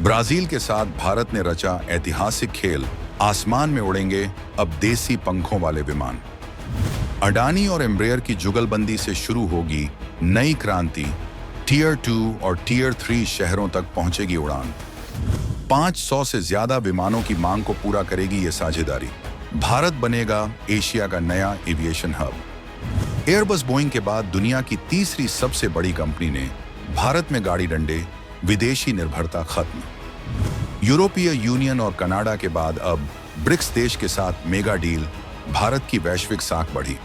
Brazil के साथ भारत ने रचा ऐतिहासिक खेल, आसमान में उड़ेंगे अब देसी पंखों वाले विमान। अडानी और एम्ब्रेयर की जुगलबंदी से शुरू होगी नई क्रांति। टियर 2 और टियर 3 शहरों तक पहुंचेगी उड़ान। 500 से ज्यादा विमानों की मांग को पूरा करेगी ये साझेदारी। भारत बनेगा एशिया का नया एविएशन हब। एयरबस बोइंग के बाद दुनिया की तीसरी सबसे बड़ी कंपनी ने भारत में गाड़ी डंडे, विदेशी निर्भरता खत्म। यूरोपीय यूनियन और कनाडा के बाद अब ब्रिक्स देश के साथ मेगा डील। भारत की वैश्विक साख बढ़ी।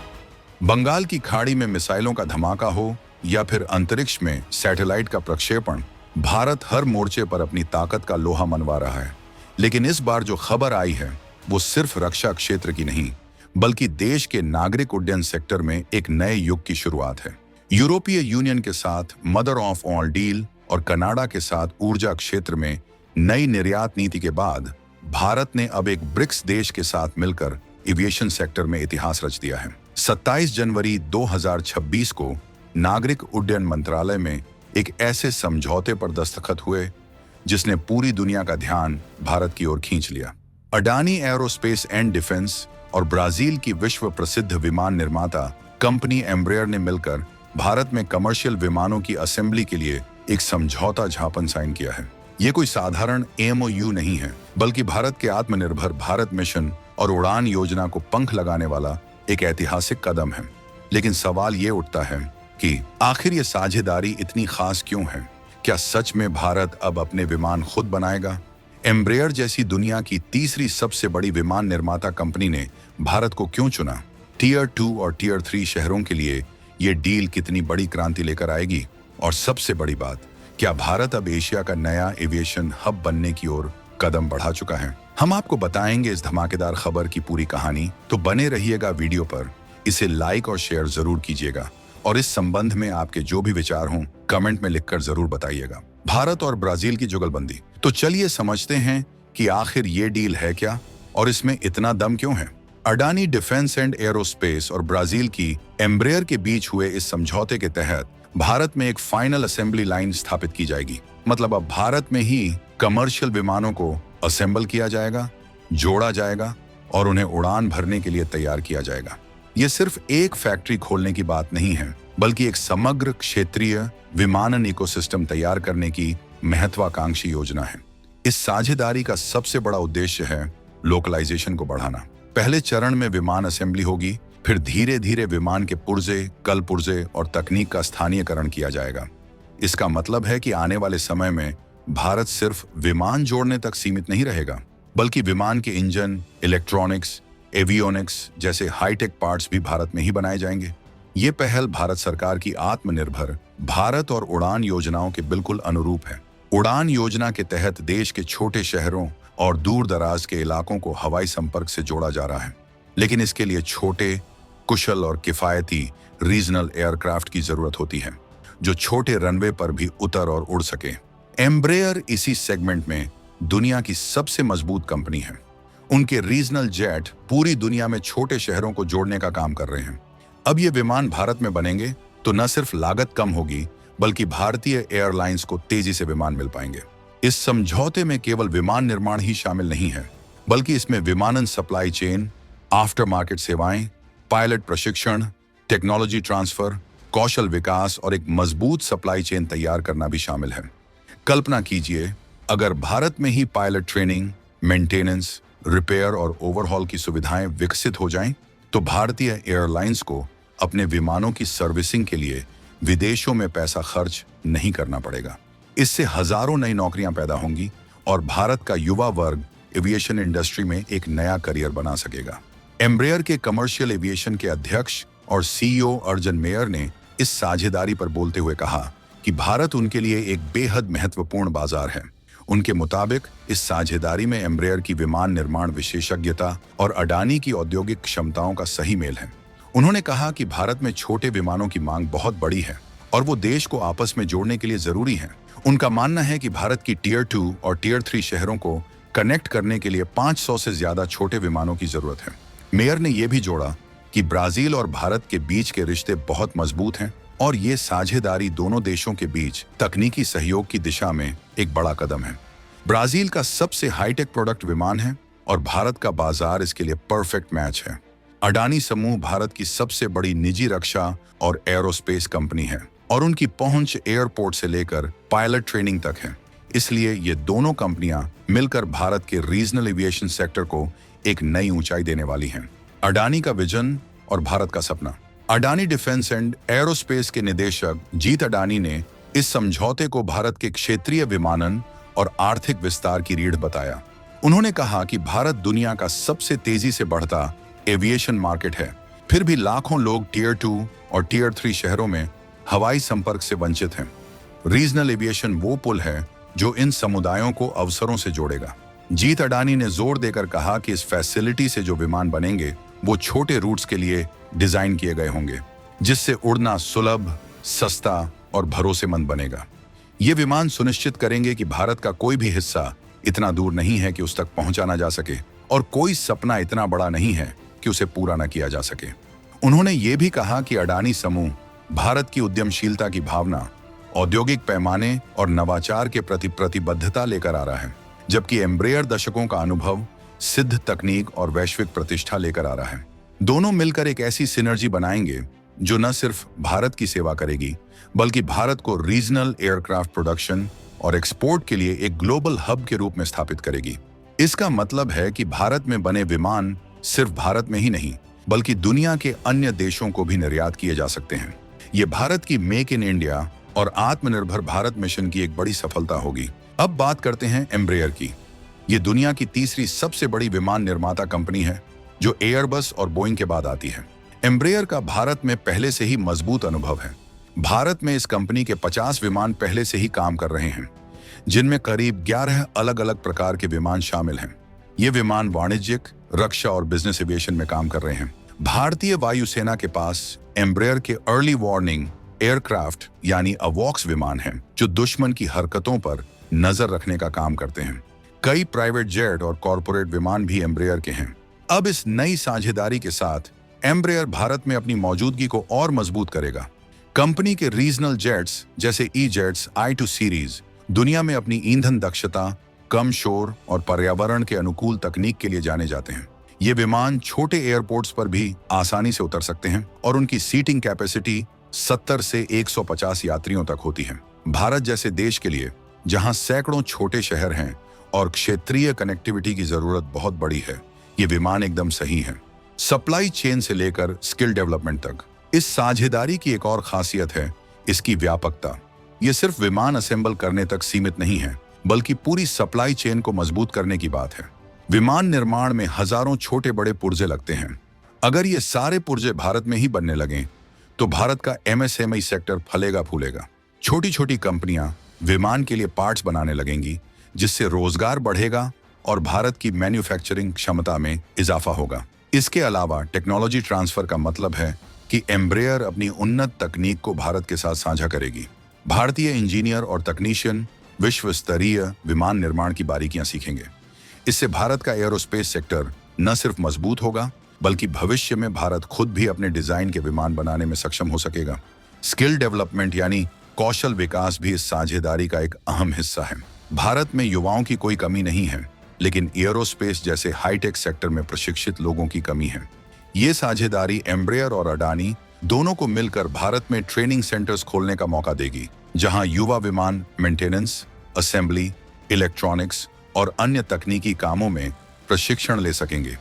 बंगाल की खाड़ी में मिसाइलों का धमाका हो या फिर अंतरिक्ष में सैटेलाइट का प्रक्षेपण, भारत हर मोर्चे पर अपनी ताकत का लोहा मनवा रहा है। लेकिन इस बार जो खबर आई है वो सिर्फ रक्षा क्षेत्र की नहीं, बल्कि देश के नागरिक उड्डयन सेक्टर में एक नए युग की शुरुआत है। यूरोपीय यूनियन के साथ मदर ऑफ ऑल डील और कनाडा के साथ ऊर्जा क्षेत्र में नई निर्यात नीति के बाद भारत ने अब एक ब्रिक्स देश के साथ मिलकर एविएशन सेक्टर में इतिहास रच दिया है। 27 जनवरी 2026 को नागरिक उड्डयन मंत्रालय में एक ऐसे समझौते पर दस्तखत हुए जिसने पूरी दुनिया का ध्यान भारत की ओर खींच लिया। अडानी एरोस्पेस एंड डिफेंस और ब्राजील की विश्व प्रसिद्ध विमान निर्माता कंपनी एम्ब्रेयर ने मिलकर भारत में कमर्शियल विमानों की असेंबली के लिए एक समझौता ज्ञापन साइन किया है। ये कोई साधारण MOU नहीं है, बल्कि भारत के आत्मनिर्भर भारत मिशन और उड़ान योजना को पंख लगाने वाला एक ऐतिहासिक कदम है। लेकिन सवाल ये उठता है कि आखिर ये साझेदारी इतनी खास क्यों है? क्या सच में भारत अब अपने विमान खुद बनाएगा? एम्ब्रेयर जैसी दुनिया की तीसरी सबसे बड़ी विमान निर्माता कंपनी ने भारत को क्यों चुना? टियर 2 और टियर 3 शहरों के लिए ये डील कितनी बड़ी क्रांति लेकर आएगी? और सबसे बड़ी बात, क्या भारत अब एशिया का नया एविएशन हब बनने की ओर कदम बढ़ा चुका है? हम आपको बताएंगे इस धमाकेदार खबर की पूरी कहानी, तो बने रहिएगा वीडियो पर। इसे लाइक और शेयर जरूर कीजिएगा और इस संबंध में आपके जो भी विचार हों कमेंट में लिखकर जरूर बताइएगा। भारत और ब्राजील की जुगलबंदी, तो चलिए समझते हैं कि आखिर ये डील है क्या और इसमें इतना दम क्यों है। अडानी डिफेंस एंड एरोस्पेस और ब्राजील की एम्ब्रेयर के बीच हुए इस समझौते के तहत भारत में एक फाइनल असेंबली लाइन स्थापित की जाएगी। मतलब अब भारत में ही कमर्शियल विमानों को असेंबल किया जाएगा, जोड़ा जाएगा और उन्हें उड़ान भरने के लिए तैयार किया जाएगा। ये सिर्फ एक फैक्ट्री खोलने की बात नहीं है, बल्कि एक समग्र क्षेत्रीय विमानन इकोसिस्टम तैयार करने की महत्वाकांक्षी योजना है। इस साझेदारी का सबसे बड़ा उद्देश्य है लोकलाइजेशन को बढ़ाना। पहले चरण में विमान असेंबली होगी, फिर धीरे धीरे विमान के पुर्जे, कल पुर्जे और तकनीक का स्थानीयकरण किया जाएगा। इसका मतलब है कि आने वाले समय में भारत सिर्फ विमान जोड़ने तक सीमित नहीं रहेगा, बल्कि विमान के इंजन, इलेक्ट्रॉनिक्स, एवियोनिक्स जैसे हाईटेक पार्ट्स भी भारत में ही बनाए जाएंगे। ये पहल भारत सरकार की आत्मनिर्भर भारत और उड़ान योजनाओं के बिल्कुल अनुरूप है। उड़ान योजना के तहत देश के छोटे शहरों और दूर दराज के इलाकों को हवाई संपर्क से जोड़ा जा रहा है, लेकिन इसके लिए छोटे, कुशल और किफायती रीजनल एयरक्राफ्ट की जरूरत होती है, जो छोटे रनवे पर भी उतर और उड़ सके। एम्ब्रेयर इसी सेगमेंट में दुनिया की सबसे मजबूत कंपनी है। उनके रीजनल जेट पूरी दुनिया में छोटे शहरों को जोड़ने का काम कर रहे हैं। अब ये विमान भारत में बनेंगे तो न सिर्फ लागत कम होगी, बल्कि भारतीय एयरलाइंस को तेजी से विमान मिल पाएंगे। इस समझौते में केवल विमान निर्माण ही शामिल नहीं है, बल्कि इसमें विमानन सप्लाई चेन, आफ्टर मार्केट सेवाएं, पायलट प्रशिक्षण, टेक्नोलॉजी ट्रांसफर, कौशल विकास और एक मजबूत सप्लाई चेन तैयार करना भी शामिल है। कल्पना कीजिए, अगर भारत में ही पायलट ट्रेनिंग, मेंटेनेंस, रिपेयर और ओवरहॉल की सुविधाएं विकसित हो जाएं, तो भारतीय एयरलाइंस को अपने विमानों की सर्विसिंग के लिए विदेशों में पैसा खर्च नहीं करना पड़ेगा। इससे हजारों नई नौकरियां पैदा होंगी और भारत का युवा वर्ग एविएशन इंडस्ट्री में एक नया करियर बना सकेगा। एम्ब्रेयर के कमर्शियल एविएशन के अध्यक्ष और CEO अर्जुन मेयर ने इस साझेदारी पर बोलते हुए कहा कि भारत उनके लिए एक बेहद महत्वपूर्ण बाजार है। उनके मुताबिक इस साझेदारी में एम्ब्रेयर की विमान निर्माण विशेषज्ञता और अडानी की औद्योगिक क्षमताओं का सही मेल है। उन्होंने कहा कि भारत में छोटे विमानों की मांग बहुत बड़ी है और वो देश को आपस में जोड़ने के लिए जरूरी है। उनका मानना है कि भारत की टियर 2 और टियर 3 शहरों को कनेक्ट करने के लिए 500 से ज्यादा छोटे विमानों की जरूरत है। मेयर ने यह भी जोड़ा कि ब्राजील और भारत के बीच के रिश्ते बहुत मजबूत हैं और ये साझेदारी दोनों देशों के बीच तकनीकी सहयोग की दिशा में एक बड़ा कदम है। ब्राजील का सबसे हाईटेक प्रोडक्ट विमान है और भारत का बाजार इसके लिए परफेक्ट मैच है। अडानी समूह भारत की सबसे बड़ी निजी रक्षा और एरोस्पेस कंपनी है और उनकी पहुंच एयरपोर्ट से लेकर पायलट ट्रेनिंग तक है। इसलिए ये दोनों कंपनियां मिलकर भारत के रीजनल एविएशन सेक्टर को एक नई ऊंचाई देने वाली हैं। अडानी का विजन और भारत का सपना। अडानी डिफेंस एंड एरोस्पेस के निदेशक जीत अडानी ने इस समझौते को भारत के क्षेत्रीय विमानन और आर्थिक विस्तार की रीढ़ बताया। उन्होंने कहा कि भारत दुनिया का सबसे तेजी से बढ़ता एविएशन मार्केट है, फिर भी लाखों लोग टियर 2 और टियर 3 शहरों में हवाई संपर्क से वंचित हैं। रीजनल एविएशन वो पुल है जो इन समुदायों को अवसरों से जोड़ेगा। जीत अडानी ने जोर देकर कहा कि इस फैसिलिटी से जो विमान बनेंगे वो छोटे रूट्स के लिए डिजाइन किए गए होंगे, जिससे उड़ना सुलभ, सस्ता और भरोसेमंद बनेगा। ये विमान सुनिश्चित करेंगे कि भारत का कोई भी हिस्सा इतना दूर नहीं है कि उस तक पहुंचा ना जा सके और कोई सपना इतना बड़ा नहीं है कि उसे पूरा न किया जा सके। उन्होंने ये भी कहा कि अडानी समूह भारत की उद्यमशीलता की भावना, औद्योगिक पैमाने और नवाचार के प्रति प्रतिबद्धता लेकर आ रहा है, जबकि एम्ब्रेयर दशकों का अनुभव, सिद्ध तकनीक और वैश्विक प्रतिष्ठा लेकर आ रहा है। दोनों मिलकर एक ऐसी सिनर्जी बनाएंगे जो न सिर्फ भारत की सेवा करेगी बल्कि भारत को रीजनल एयरक्राफ्ट प्रोडक्शन और एक्सपोर्ट के लिए एक ग्लोबल हब के रूप में स्थापित करेगी। इसका मतलब है कि भारत में बने विमान सिर्फ भारत में ही नहीं बल्कि दुनिया के अन्य देशों को भी निर्यात किए जा सकते हैं। ये भारत की मेक इन इंडिया और आत्मनिर्भर भारत मिशन की एक बड़ी सफलता होगी। अब बात करते हैं एम्ब्रेयर की। ये दुनिया की तीसरी सबसे बड़ी विमान निर्माता कंपनी है जो एयरबस और बोइंग के बाद आती है। एम्ब्रेयर का भारत में पहले से ही मजबूत अनुभव है। भारत में इस कंपनी के 50 विमान पहले से ही काम कर रहे हैं, जिनमें करीब 11 अलग अलग प्रकार के विमान शामिल हैं। ये विमान वाणिज्यिक, रक्षा और बिजनेस एविएशन में काम कर रहे हैं। भारतीय वायुसेना के पास एम्ब्रेयर के अर्ली वार्निंग एयरक्राफ्ट यानी अवॉक्स विमान हैं, जो दुश्मन की हरकतों पर नजर रखने का काम करते हैं। कई प्राइवेट जेट और कॉरपोरेट विमान भी एम्ब्रेयर के हैं। अब इस नई साझेदारी के साथ एम्ब्रेयर भारत में अपनी मौजूदगी को और मजबूत करेगा। कंपनी के रीजनल जेट्स जैसे ई-जेट्स I2 सीरीज दुनिया में अपनी ईंधन दक्षता, कम शोर और पर्यावरण के अनुकूल तकनीक के लिए जाने जाते हैं। ये विमान छोटे एयरपोर्ट्स पर भी आसानी से उतर सकते हैं और उनकी सीटिंग कैपेसिटी 70 से 150 यात्रियों तक होती है। भारत जैसे देश के लिए, जहां सैकड़ों छोटे शहर हैं और क्षेत्रीय कनेक्टिविटी की जरूरत बहुत बड़ी है, ये विमान एकदम सही है। सप्लाई चेन से लेकर स्किल डेवलपमेंट तक इस साझेदारी की एक और खासियत है इसकी व्यापकता। ये सिर्फ विमान असेंबल करने तक सीमित नहीं है, बल्कि पूरी सप्लाई चेन को मजबूत करने की बात है। विमान निर्माण में हजारों छोटे बड़े पुर्जे लगते हैं। अगर ये सारे पुर्जे भारत में ही बनने लगें तो भारत का MSME सेक्टर फलेगा फूलेगा। छोटी छोटी कंपनियां विमान के लिए पार्ट्स बनाने लगेंगी, जिससे रोजगार बढ़ेगा और भारत की मैन्युफैक्चरिंग क्षमता में इजाफा होगा। इसके अलावा टेक्नोलॉजी ट्रांसफर का मतलब है कि एम्ब्रेयर अपनी उन्नत तकनीक को भारत के साथ साझा करेगी। भारतीय इंजीनियर और तकनीशियन विश्व स्तरीय विमान निर्माण की बारीकियां सीखेंगे। इससे भारत का एरोस्पेस सेक्टर न सिर्फ मजबूत होगा बल्कि भविष्य में भारत खुद भी अपने डिजाइन के विमान बनाने में सक्षम हो सकेगा। स्किल डेवलपमेंट यानी कौशल विकास भी इस साझेदारी का एक अहम हिस्सा है। भारत में युवाओं की कोई कमी नहीं है, लेकिन एरोस्पेस जैसे हाईटेक सेक्टर में प्रशिक्षित लोगों की कमी है। ये साझेदारी एम्ब्रेयर और अडानी दोनों को मिलकर भारत में ट्रेनिंग सेंटर्स खोलने का मौका देगी, जहां युवा विमान मेंटेनेंस, असेंबली, इलेक्ट्रॉनिक्स और अन्य तकनीकी कामों में प्रशिक्षण ले सकेंगे।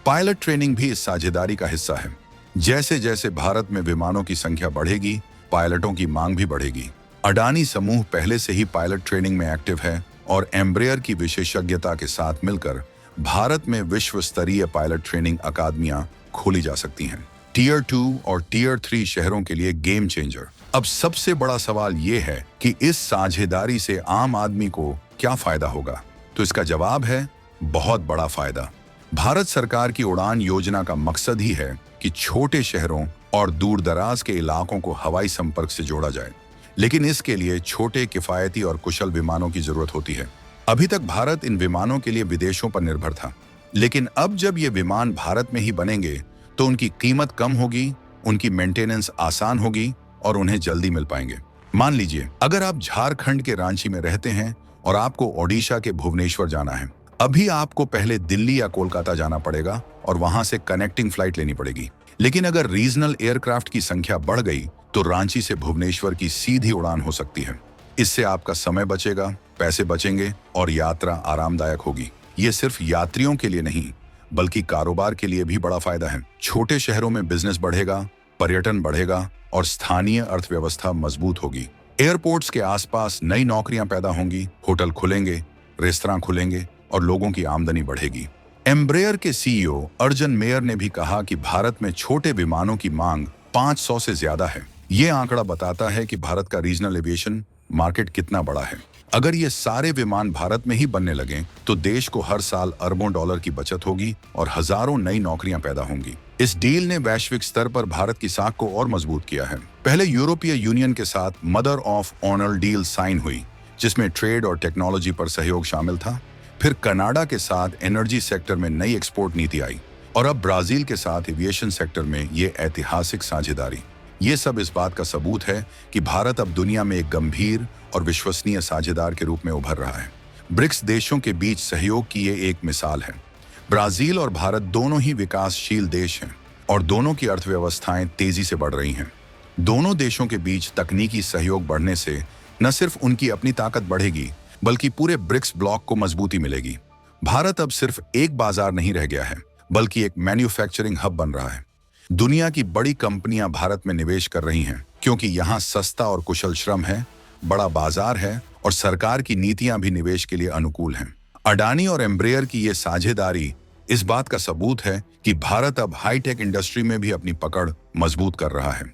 पायलट ट्रेनिंग भी इस साझेदारी का हिस्सा है। जैसे जैसे भारत में विमानों की संख्या बढ़ेगी, पायलटों की मांग भी बढ़ेगी। अडानी समूह पहले से ही पायलट ट्रेनिंग में एक्टिव है और एम्ब्रेयर की विशेषज्ञता के साथ मिलकर भारत में विश्व स्तरीय पायलट ट्रेनिंग अकादमियां खोली जा सकती हैं। टियर 2 और टियर 3 शहरों के लिए गेम चेंजर। अब सबसे बड़ा सवाल ये है कि इस साझेदारी से आम आदमी को क्या फायदा होगा? तो इसका जवाब है बहुत बड़ा फायदा। भारत सरकार की उड़ान योजना का मकसद ही है कि छोटे शहरों और दूर दराज के इलाकों को हवाई संपर्क से जोड़ा जाए, लेकिन इसके लिए छोटे, किफायती और कुशल विमानों की जरूरत होती है। अभी तक भारत इन विमानों के लिए विदेशों पर निर्भर था, लेकिन अब जब ये विमान भारत में ही बनेंगे तो उनकी कीमत कम होगी, उनकी मेंटेनेंस आसान होगी और उन्हें जल्दी मिल पाएंगे। मान लीजिए अगर आप झारखंड के रांची में रहते हैं और आपको ओडिशा के भुवनेश्वर जाना है। अभी आपको पहले दिल्ली या कोलकाता जाना पड़ेगा और वहां से कनेक्टिंग फ्लाइट लेनी पड़ेगी। लेकिन अगर रीजनल एयरक्राफ्ट की संख्या बढ़ गई तो रांची से भुवनेश्वर की सीधी उड़ान हो सकती है। इससे आपका समय बचेगा, पैसे बचेंगे और यात्रा आरामदायक होगी। ये सिर्फ यात्रियों के लिए नहीं बल्कि कारोबार के लिए भी बड़ा फायदा है। छोटे शहरों में बिजनेस बढ़ेगा, पर्यटन बढ़ेगा और स्थानीय अर्थव्यवस्था मजबूत होगी। एयरपोर्ट्स के आसपास नई नौकरियां पैदा होंगी, होटल खुलेंगे, रेस्तरां खुलेंगे और लोगों की आमदनी बढ़ेगी। एम्ब्रेयर के सीईओ अर्जुन मेयर ने भी कहा कि भारत में छोटे विमानों की मांग 500 से ज्यादा है। ये आंकड़ा बताता है कि भारत का रीजनल एविएशन मार्केट कितना बड़ा है। अगर ये सारे विमान भारत में ही बनने लगे तो देश को हर साल अरबों डॉलर की बचत होगी और हजारों नई नौकरियां पैदा होंगी। इस डील ने वैश्विक स्तर पर भारत की साख को और मजबूत किया है। पहले यूरोपीय यूनियन के साथ mother of honour deal sign हुई, जिसमें ट्रेड और टेक्नोलॉजी पर सहयोग शामिल था। फिर कनाडा के साथ एनर्जी सेक्टर में नई एक्सपोर्ट नीति आई और अब ब्राजील के साथ एविएशन सेक्टर में ये ऐतिहासिक साझेदारी। ये सब इस बात का सबूत है कि भारत अब दुनिया में एक गंभीर और विश्वसनीय साझेदार के रूप में उभर रहा है। ब्रिक्स देशों के बीच सहयोग की ये एक मिसाल है। ब्राजील और भारत दोनों ही विकासशील देश हैं और दोनों की अर्थव्यवस्थाएं तेजी से बढ़ रही हैं। दोनों देशों के बीच तकनीकी सहयोग बढ़ने से न सिर्फ उनकी अपनी ताकत बढ़ेगी बल्कि पूरे ब्रिक्स ब्लॉक को मजबूती मिलेगी। भारत अब सिर्फ एक बाजार नहीं रह गया है बल्कि एक मैन्युफैक्चरिंग हब बन रहा है। दुनिया की बड़ी कंपनियां भारत में निवेश कर रही हैं क्योंकि यहाँ सस्ता और कुशल श्रम है, बड़ा बाजार है और सरकार की नीतियां भी निवेश के लिए अनुकूल हैं। अडानी और एम्ब्रेयर की ये साझेदारी इस बात का सबूत है कि भारत अब हाईटेक इंडस्ट्री में भी अपनी पकड़ मजबूत कर रहा है।